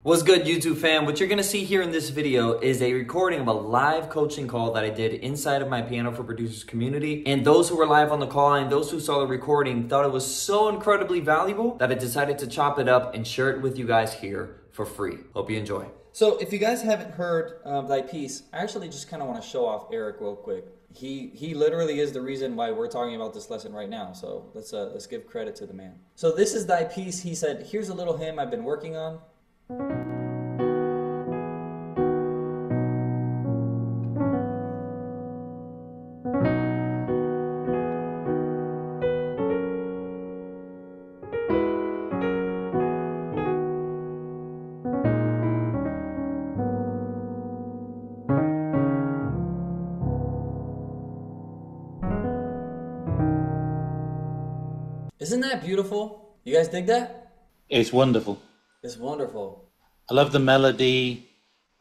What's good, YouTube fam? What you're gonna see here in this video is a recording of a live coaching call that I did inside of my Piano for Producers community. And those who were live on the call and those who saw the recording thought it was so incredibly valuable that I decided to chop it up and share it with you guys here for free. Hope you enjoy. So if you guys haven't heard that piece, I actually just kind of want to show off Eric real quick. He literally is the reason why we're talking about this lesson right now. So let's give credit to the man. So this is thy piece. He said, here's a little hymn I've been working on. Isn't that beautiful? You guys dig that? It's wonderful. It's wonderful. I love the melody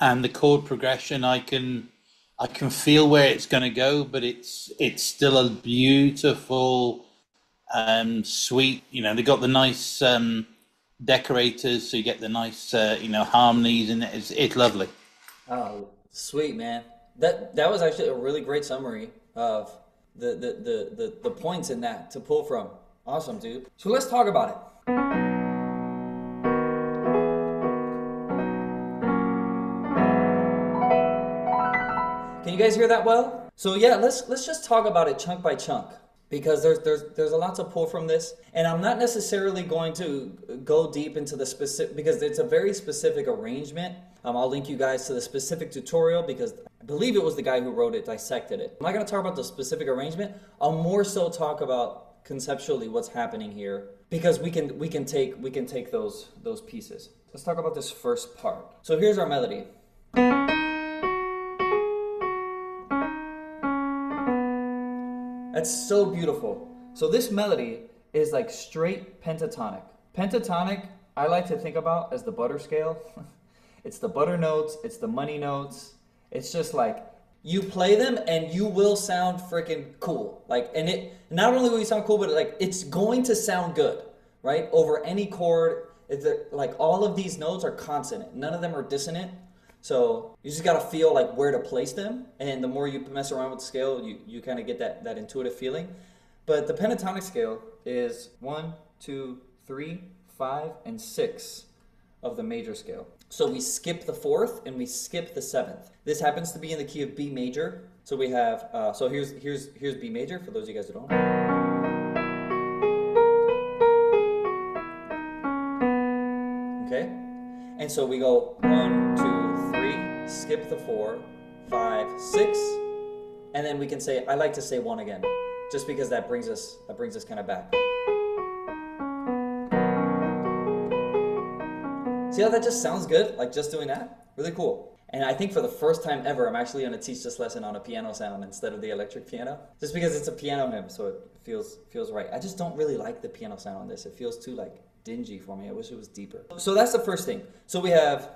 and the chord progression. I can feel where it's going to go, but it's still a beautiful, sweet. You know, they got the nice decorators, so you get the nice, harmonies, and it's lovely. Oh, sweet, man. That was actually a really great summary of the points in that to pull from. Awesome, dude. So let's talk about it. Can you guys hear that well? So yeah, let's just talk about it chunk by chunk, because there's a lot to pull from this, and I'm not necessarily going to go deep into the specific, because it's a very specific arrangement. I'll link you guys to the specific tutorial, because I believe it was the guy who wrote it, dissected it. I'm not going to talk about the specific arrangement. I'll more so talk about conceptually what's happening here, because we can take those pieces. Let's talk about this first part. So here's our melody. That's so beautiful. So this melody is like straight pentatonic. Pentatonic, I like to think about as the butter scale. It's the butter notes, it's the money notes. It's just like, you play them and you will sound freaking cool. Like, and it not only will you sound cool, but like it's going to sound good, right? Over any chord. Like all of these notes are consonant. None of them are dissonant. So you just gotta feel like where to place them. And the more you mess around with the scale, you kind of get that intuitive feeling. But the pentatonic scale is 1, 2, 3, 5, and 6 of the major scale. So we skip the 4th and we skip the 7th. This happens to be in the key of B major. So we have, so here's B major for those of you guys who don't. Okay, and so we go 1, 2, 3, skip the 4, 5, 6, and then we can say, I like to say 1 again, just because that brings us kind of back. See how that just sounds good? Like just doing that? Really cool. And I think for the first time ever, I'm actually going to teach this lesson on a piano sound instead of the electric piano. Just because it's a piano hymn, so it feels right. I just don't really like the piano sound on this. It feels too like dingy for me. I wish it was deeper. So that's the first thing. So we have,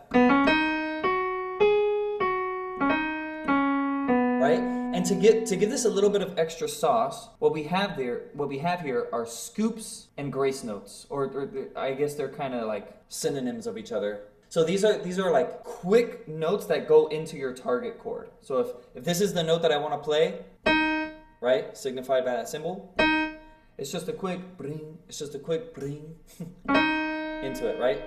right? And to give this a little bit of extra sauce, what we have here are scoops and grace notes, or I guess they're kind of like synonyms of each other. So these are like quick notes that go into your target chord. So if this is the note that I want to play, right, signified by that symbol, it's just a quick bring, it's just a quick bring into it, right?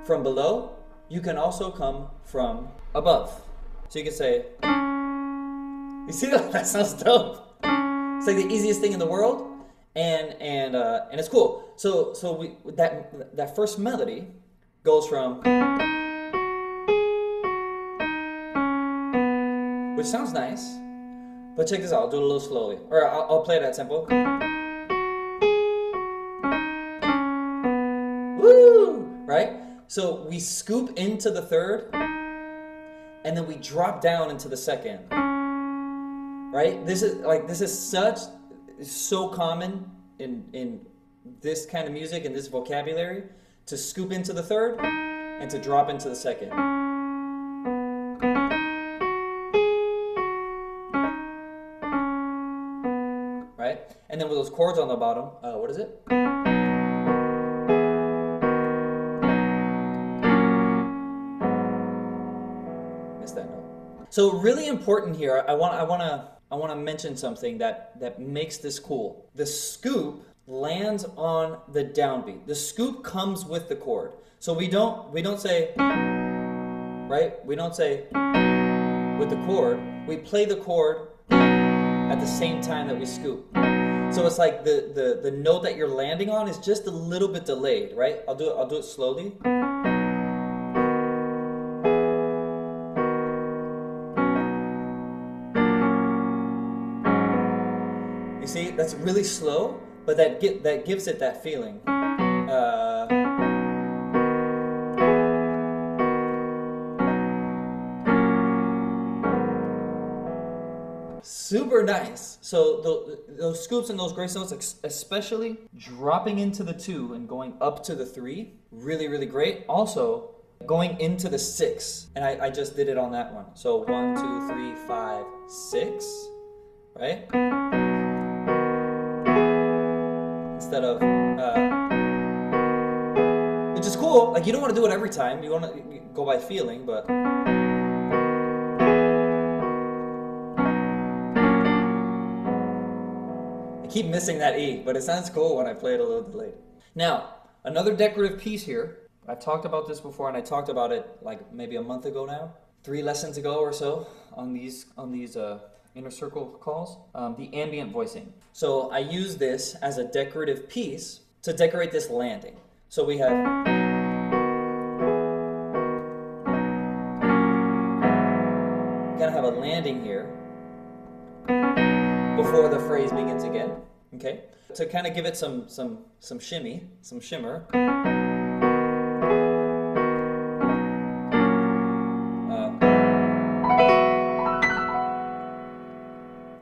From below, you can also come from above. So you can say, you see that? That sounds dope. It's like the easiest thing in the world, and it's cool. So that first melody goes from, which sounds nice, but check this out. I'll do it a little slowly, or I'll play that tempo. Woo! Right? So we scoop into the 3rd, and then we drop down into the 2nd. Right? This is so common in this kind of music and this vocabulary, to scoop into the 3rd and to drop into the 2nd. Right? And then with those chords on the bottom, what is it? missed that note. So really important here, I want to mention something that makes this cool. The scoop lands on the downbeat. The scoop comes with the chord. So we don't say, right? We don't say with the chord. We play the chord at the same time that we scoop. So it's like the note that you're landing on is just a little bit delayed, right? I'll do it slowly. You see, that's really slow, but that gives it that feeling. Super nice. So those scoops and those grace notes, especially dropping into the 2 and going up to the 3, really, really great. Also, going into the 6, and I just did it on that one. So 1, 2, 3, 5, 6, right? Instead of, which is cool. Like, you don't want to do it every time. You want to go by feeling, but. Keep missing that E, but it sounds cool when I play it a little delayed. Now, another decorative piece here. I've talked about this before, and I talked about it like maybe a month ago now, 3 lessons ago or so on these inner circle calls. The ambient voicing. So I use this as a decorative piece to decorate this landing. So we have. Gotta have a landing here before the phrase begins again, okay? To kind of give it some shimmy, some shimmer.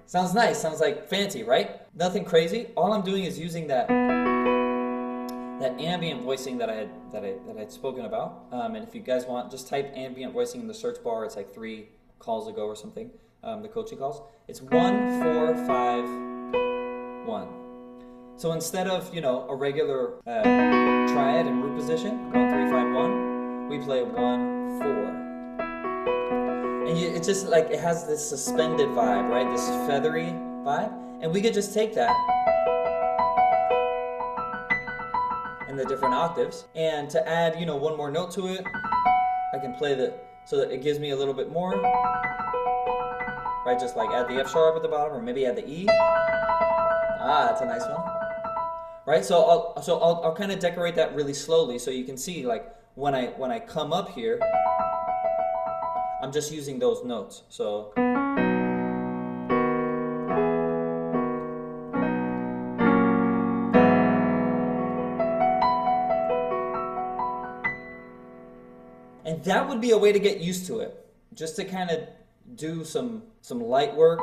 Sounds nice, sounds like fancy, right? Nothing crazy. All I'm doing is using that ambient voicing that I had spoken about. And if you guys want, just type ambient voicing in the search bar. It's like 3 calls ago or something. The coaching calls. It's 1, 4, 5, 1. So instead of, you know, a regular triad and root position, 1, 3, 5, 1, we play 1, 4. And it's just like, it has this suspended vibe, right? This feathery vibe. And we could just take that in the different octaves. And to add, you know, one more note to it, I can play so that it gives me a little bit more. Right, just like add the F sharp at the bottom, or maybe add the E. Ah, that's a nice one. Right, so I'll kind of decorate that really slowly, so you can see like when I come up here, I'm just using those notes. So. And that would be a way to get used to it, just to kind of do some light work.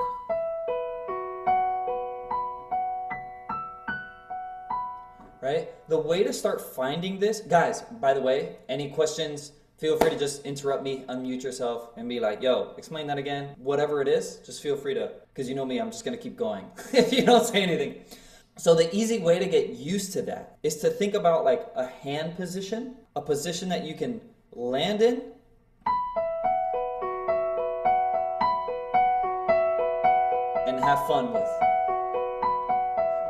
Right? The way to start finding this, guys, by the way, any questions, feel free to just interrupt me, unmute yourself, and be like, yo, explain that again. Whatever it is, just feel free to, because you know me, I'm just going to keep going if you don't say anything. So the easy way to get used to that is to think about like a hand position, a position that you can land in, and have fun with.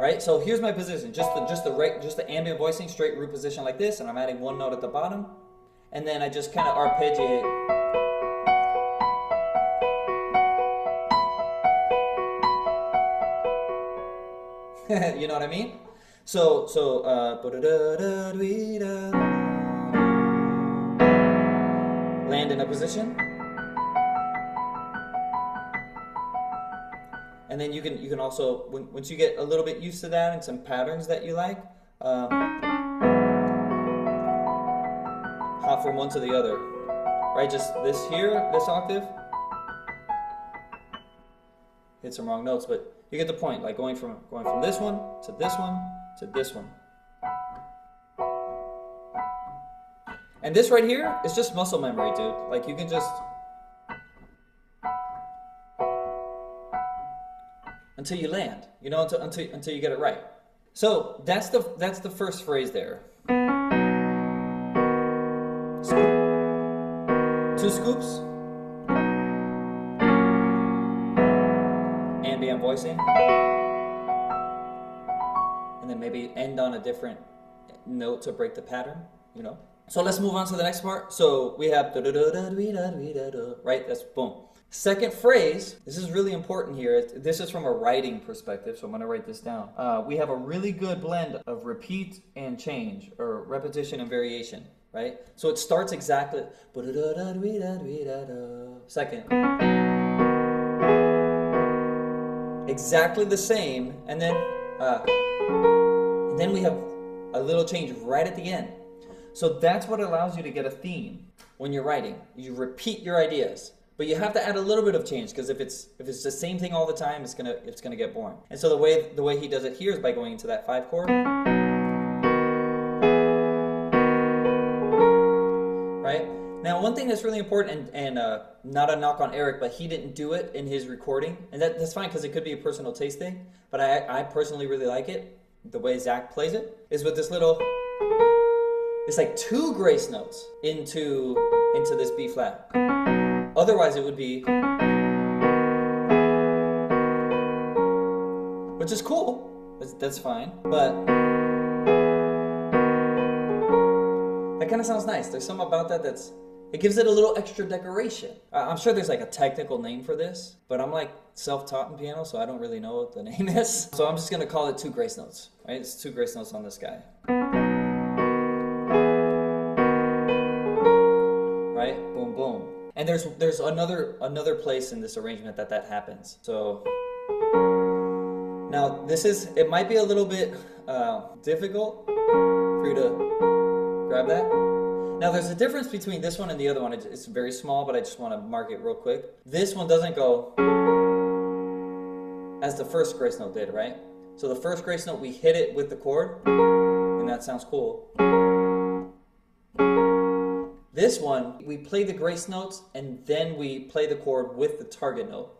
Right? So here's my position, just the ambient voicing, straight root position like this, and I'm adding one note at the bottom, and then I just kind of arpeggiate. You know what I mean? So land in a position. And then you can also, once you get a little bit used to that and some patterns that you like, hop from one to the other, right? Just this here, this octave, hit some wrong notes, but you get the point. Like going from this one to this one to this one. And this right here is just muscle memory, dude. Like you can just. Until you land, you know, until you get it right. So that's the first phrase there. Scoop. 2 scoops. ambient voicing. And then maybe end on a different note to break the pattern, you know? So let's move on to the next part. So we have right? That's boom. Second phrase, this is really important here. This is from a writing perspective, so I'm gonna write this down. We have a really good blend of repeat and change, or repetition and variation, right? So it starts exactly, second. Exactly the same, and then we have a little change right at the end. So that's what allows you to get a theme when you're writing. You repeat your ideas, but you have to add a little bit of change, because if it's the same thing all the time, it's gonna get boring. And so the way he does it here is by going into that 5 chord, right? Now, one thing that's really important, and not a knock on Eric, but he didn't do it in his recording, and that's fine, because it could be a personal taste thing, but I personally really like it. The way Zach plays it is with this little, it's like 2 grace notes into this B flat. Otherwise it would be, which is cool, that's fine, but that kind of sounds nice. There's something about that it gives it a little extra decoration. I'm sure there's like a technical name for this, but I'm like self-taught in piano, so I don't really know what the name is. So I'm just gonna call it 2 grace notes, right? It's 2 grace notes on this guy. Right? Boom, boom. And there's another place in this arrangement that happens. So now it might be a little bit difficult for you to grab that. Now there's a difference between this one and the other one. It's very small, but I just want to mark it real quick. This one doesn't go as the first grace note did, right? So the first grace note, we hit it with the chord, and that sounds cool. This one, we play the grace notes, and then we play the chord with the target note.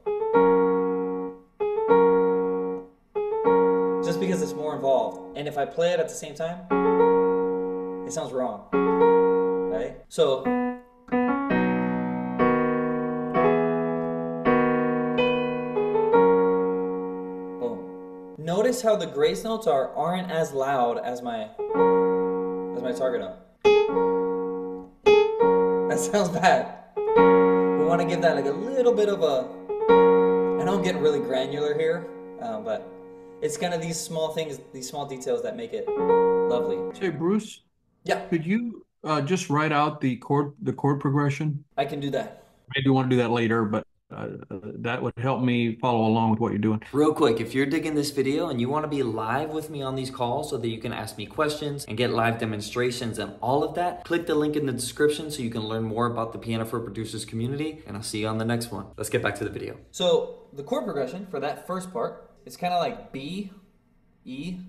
Just because it's more involved. And if I play it at the same time, it sounds wrong. Right? So, boom. Notice how the grace notes aren't as loud as my target note. That sounds bad. We want to give that like a little bit of a, I know I'm getting really granular here, but it's kind of these small things, these small details that make it lovely. Say, Bruce, yeah, could you just write out the chord progression? I can do that. Maybe you want to do that later, but that would help me follow along with what you're doing. Real quick, if you're digging this video and you want to be live with me on these calls so that you can ask me questions and get live demonstrations and all of that, click the link in the description so you can learn more about the Piano for Producers community, and I'll see you on the next one. Let's get back to the video. So the chord progression for that first part, it's kind of like B, E,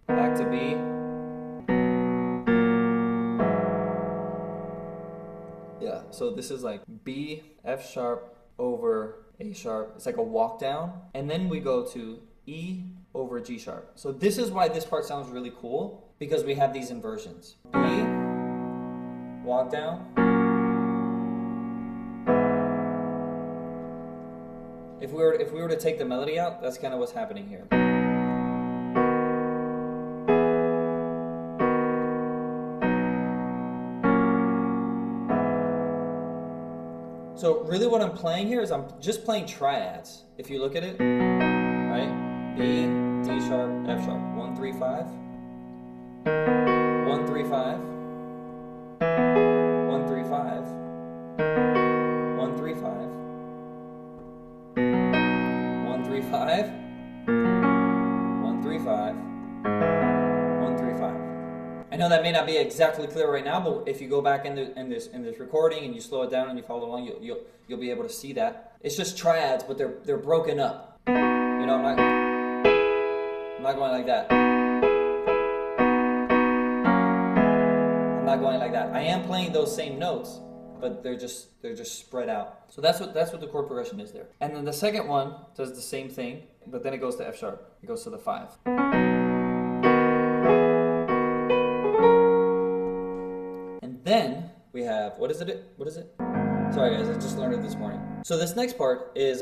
back to B. Yeah, so this is like B, F sharp over A sharp. It's like a walk down. And then we go to E over G sharp. So this is why this part sounds really cool, because we have these inversions. B, walk down. If we were to take the melody out, that's kind of what's happening here. So really what I'm playing here is I'm just playing triads. If you look at it, right? B, D sharp, F sharp. 1, 3, 5. 1, 3, 5. 1, 3, 5. 1, 3, 5. 1, 3, 5. 1, 3, 5. 1, 3, 5. I know that may not be exactly clear right now, but if you go back in this recording and you slow it down and you follow along, you'll be able to see that. It's just triads, but they're broken up. You know, I'm not going like that. I'm not going like that. I am playing those same notes, but they're just spread out. So that's what the chord progression is there. And then the second one does the same thing, but then it goes to F sharp. It goes to the 5. Then we have, what is it? Sorry guys, I just learned it this morning. So this next part is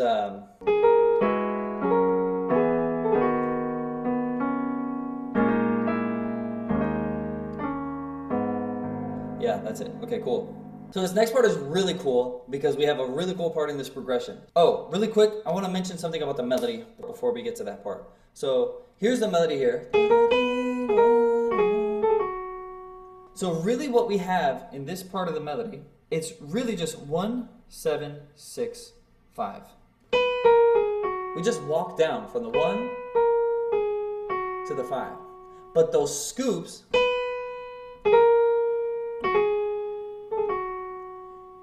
That's it. Okay, cool. So this next part is really cool because we have a really cool part in this progression. Oh, really quick, I want to mention something about the melody before we get to that part. So here's the melody here. So really what we have in this part of the melody, it's really just 1, 7, 6, 5. We just walk down from the 1 to the 5. But those scoops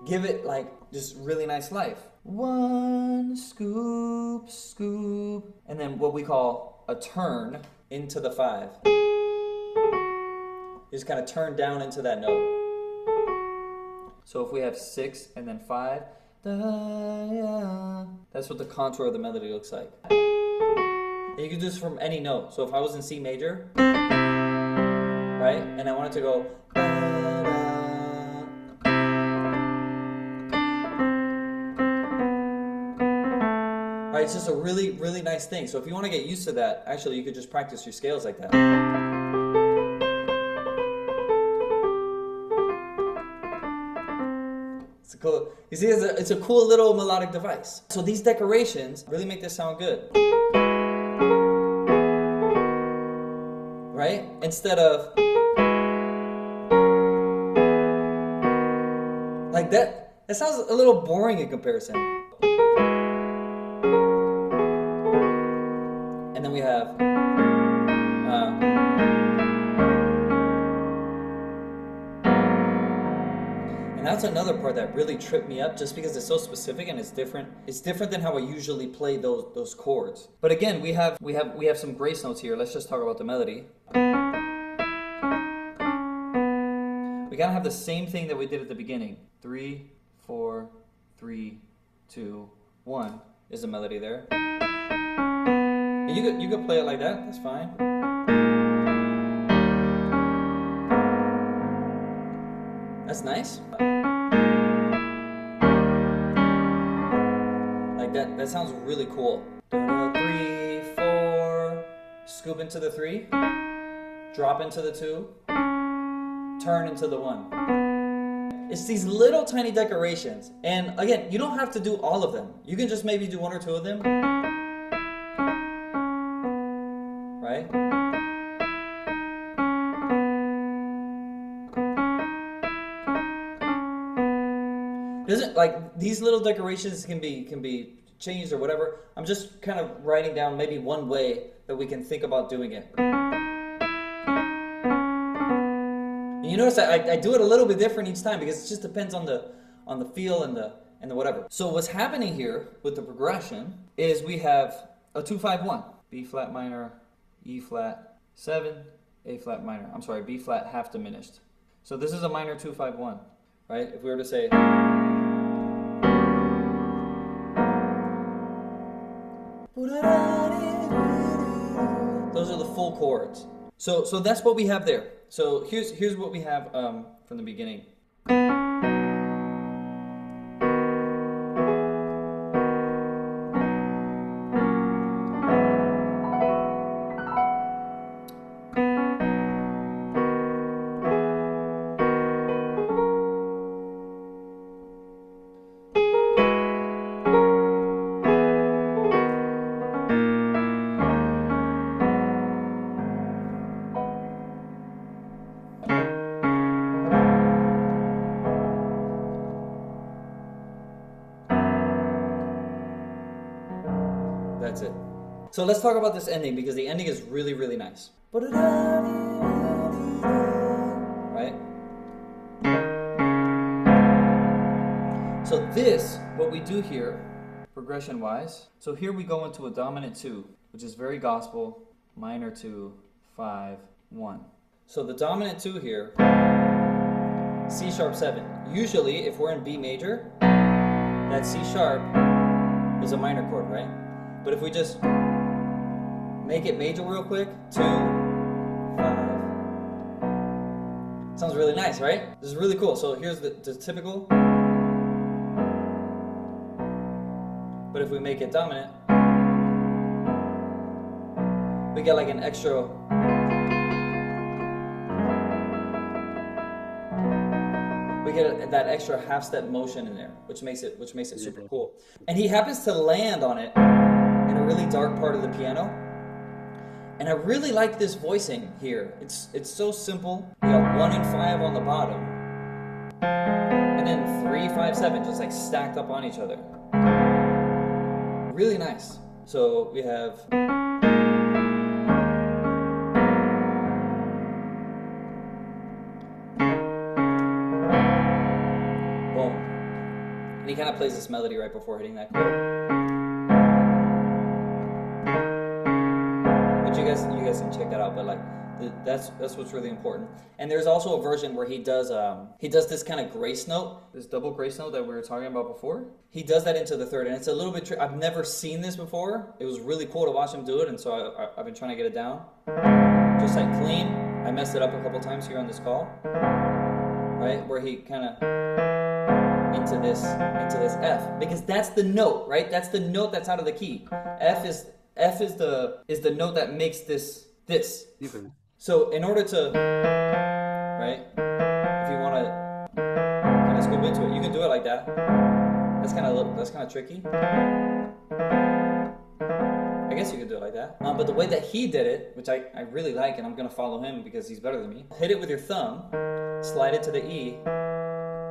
give it like just really nice life. 1 scoop, scoop, and then what we call a turn into the 5. You just kind of turn down into that note. So if we have 6 and then 5, that's what the contour of the melody looks like. And you can do this from any note. So if I was in C major, right, and I wanted to go, right, it's just a really, really nice thing. So if you want to get used to that, actually you could just practice your scales like that. It's cool. You see, it's a cool little melodic device. So these decorations really make this sound good. Right? Instead of like that. That sounds a little boring in comparison. And then we have and that's another part that really tripped me up just because it's so specific and it's different. It's different than how I usually play those chords. But again, we have some grace notes here. Let's just talk about the melody. We gotta have the same thing that we did at the beginning. 3, 4, 3, 2, 1 is the melody there. And you could play it like that, that's fine. That's nice. Like that sounds really cool. 3, 4, scoop into the 3, drop into the 2, turn into the 1. It's these little tiny decorations. And again, you don't have to do all of them. You can just maybe do 1 or 2 of them. Right? Doesn't like these little decorations can be changed or whatever. I'm just kind of writing down maybe one way that we can think about doing it. And you notice I do it a little bit different each time because it just depends on the feel and the whatever. So what's happening here with the progression is we have a 2-5-1, B flat minor, E flat 7, A flat minor. I'm sorry, B flat half diminished. So this is a minor 2-5-1, right? If we were to say those are the full chords. So that's what we have there. So here's what we have from the beginning. That's it. So let's talk about this ending because the ending is really, really nice. Right? So this, what we do here, progression-wise, so here we go into a dominant 2, which is very gospel, minor 2, 5, 1. So the dominant 2 here, C sharp 7. Usually, if we're in B major, that C sharp is a minor chord, right? But if we just make it major real quick, 2, 5. Sounds really nice, right? This is really cool. So here's the typical. But if we make it dominant, we get like an extra. we get that extra half step motion in there, which makes it super cool. And he happens to land on it in a really dark part of the piano. And I really like this voicing here. It's so simple. You got 1 and 5 on the bottom, and then 3, 5, 7 just like stacked up on each other. Really nice. So we have. And he kind of plays this melody right before hitting that chord. But you guys can check that out. But like that's what's really important. And there's also a version where he does this kind of grace note, this double grace note that we were talking about before. He does that into the third, and it's a little bit I've never seen this before. It was really cool to watch him do it, and so I've been trying to get it down, just like clean. I messed it up a couple times here on this call, right, where he kind of into this F, because that's the note, right? That's the note that's out of the key. F is the note that makes this. So in order to, right? If you want to kind of scoop into it, you can do it like that. That's kind of tricky. I guess you could do it like that. But the way that he did it, which I really like, and I'm gonna follow him because he's better than me. Hit it with your thumb, slide it to the E,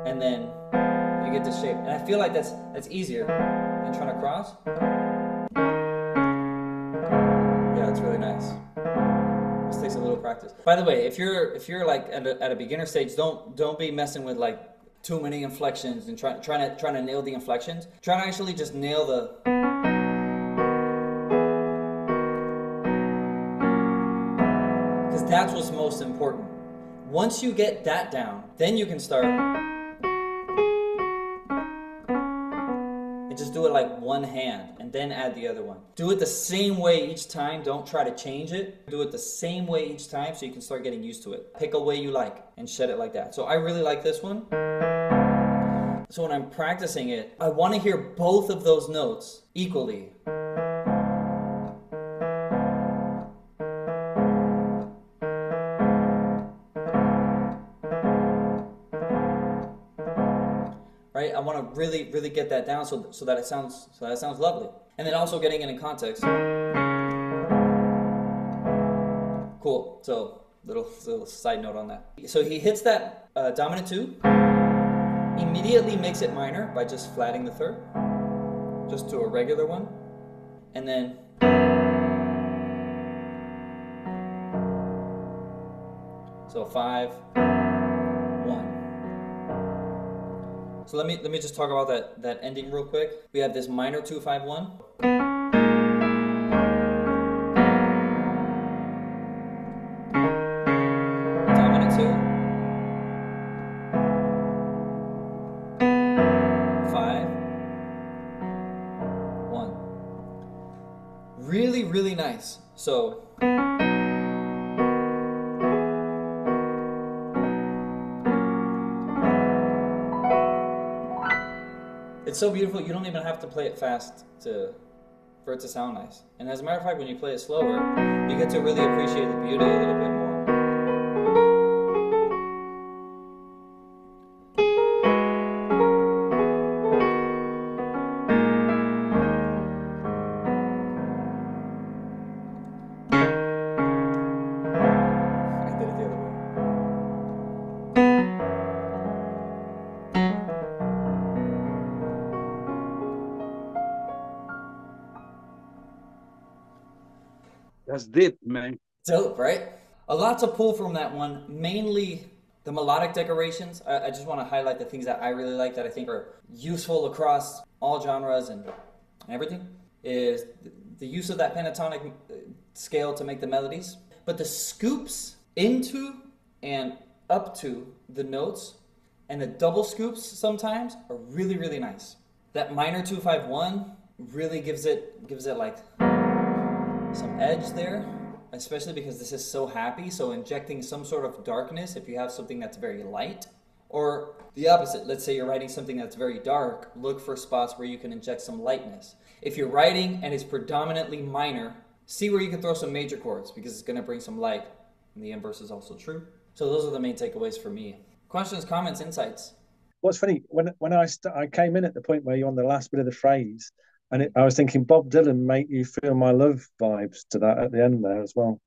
and then you get this shape. And I feel like that's easier than trying to cross. Yeah, it's really nice. This takes a little practice. By the way, if you're like at a beginner stage, don't be messing with like too many inflections and trying to nail the inflections. Try to actually just nail the. Because that's what's most important. Once you get that down, then you can start. And just do it like one hand and then add the other one. Do it the same way each time. Don't try to change it. Do it the same way each time so you can start getting used to it. Pick a way you like and shed it like that. So I really like this one. So when I'm practicing it, I want to hear both of those notes equally. Right? I want to really get that down so that it sounds lovely. And then also getting it in context. Cool. So little side note on that. So he hits that dominant 2, immediately makes it minor by just flatting the 3rd, just to a regular one, and then so 5, 1. So let me just talk about that ending real quick. We have this minor 2, 5, 1. Dominant 2. 5, 1. Really nice. So it's so beautiful, you don't even have to play it fast for it to sound nice. And as a matter of fact, when you play it slower, you get to really appreciate the beauty a little bit more. I did it the other way. That's deep, man. Dope, right? A lot to pull from that one. Mainly the melodic decorations. I just want to highlight the things that I really like that I think are useful across all genres and everything. Is the use of that pentatonic scale to make the melodies. But the scoops into and up to the notes and the double scoops sometimes are really nice. That minor 2, 5, 1 really gives it like some edge there, especially because this is so happy. So injecting some sort of darkness, if you have something that's very light, or the opposite, let's say you're writing something that's very dark, look for spots where you can inject some lightness. If you're writing and it's predominantly minor, see where you can throw some major chords because it's going to bring some light, and the inverse is also true. So those are the main takeaways for me. Questions, comments, insights? what's funny when I came in at the point where you're on the last bit of the phrase, and I was thinking Bob Dylan make you feel my love vibes to that at the end there as well.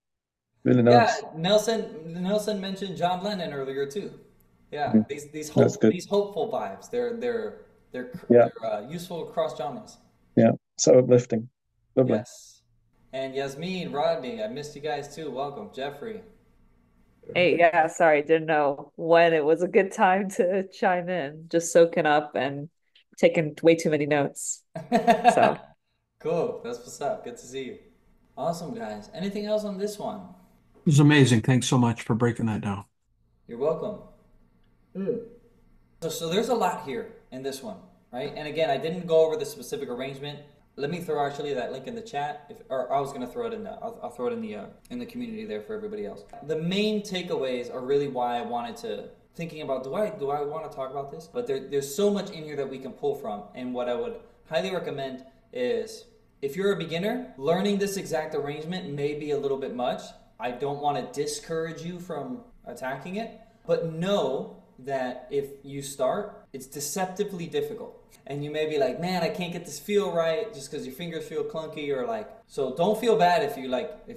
Really Yeah, nice. Nelson mentioned John Lennon earlier too. Yeah, Mm, that's good. these hopeful vibes. Yeah, They're useful across genres. yeah. So uplifting. Lovely. Yes. And Yasmin, Rodney, I missed you guys too. Welcome, Jeffrey. Hey, yeah, sorry, didn't know when it was a good time to chime in. Just soaking up and taking way too many notes. So, Cool. That's what's up. Good to see you. Awesome, guys. Anything else on this one? It was amazing. Thanks so much for breaking that down. You're welcome. So there's a lot here in this one, right? And again, I didn't go over the specific arrangement. Let me throw actually that link in the chat, or I was gonna throw it in the, I'll throw it in the community there for everybody else. The main takeaways are really why I wanted to, thinking about, do I want to talk about this? But there's so much in here that we can pull from, and what I would highly recommend is, if you're a beginner, learning this exact arrangement may be a little bit much. I don't want to discourage you from attacking it, but know that if you start, it's deceptively difficult. And you may be like, man, I can't get this feel right just because your fingers feel clunky, or like, so don't feel bad if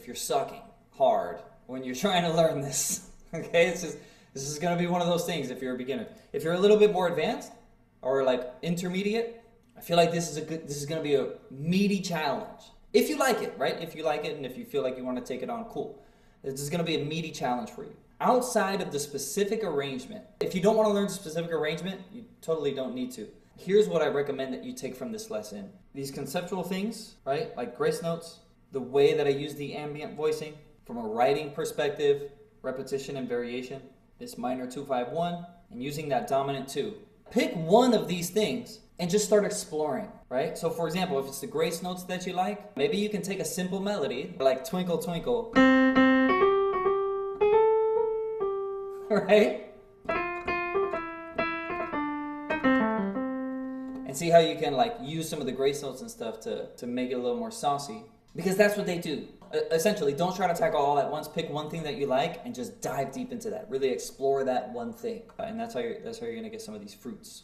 you're sucking hard when you're trying to learn this. Okay, this is going to be one of those things if you're a beginner. If you're a little bit more advanced or like intermediate, I feel like this is going to be a meaty challenge. If you like it, right? If you like it and if you feel like you want to take it on, cool. This is going to be a meaty challenge for you. Outside of the specific arrangement, if you don't want to learn the specific arrangement, you totally don't need to. Here's what I recommend that you take from this lesson. These conceptual things, right? Like grace notes, the way that I use the ambient voicing from a writing perspective, repetition and variation, this minor 2-5-1, and using that dominant 2. Pick one of these things and just start exploring, right? So for example, if it's the grace notes that you like, maybe you can take a simple melody like Twinkle Twinkle, right? And see how you can like use some of the grace notes and stuff to make it a little more saucy. Because that's what they do. Essentially, don't try to tackle all at once. Pick one thing that you like and just dive deep into that. Really explore that one thing. And that's how you're gonna get some of these fruits.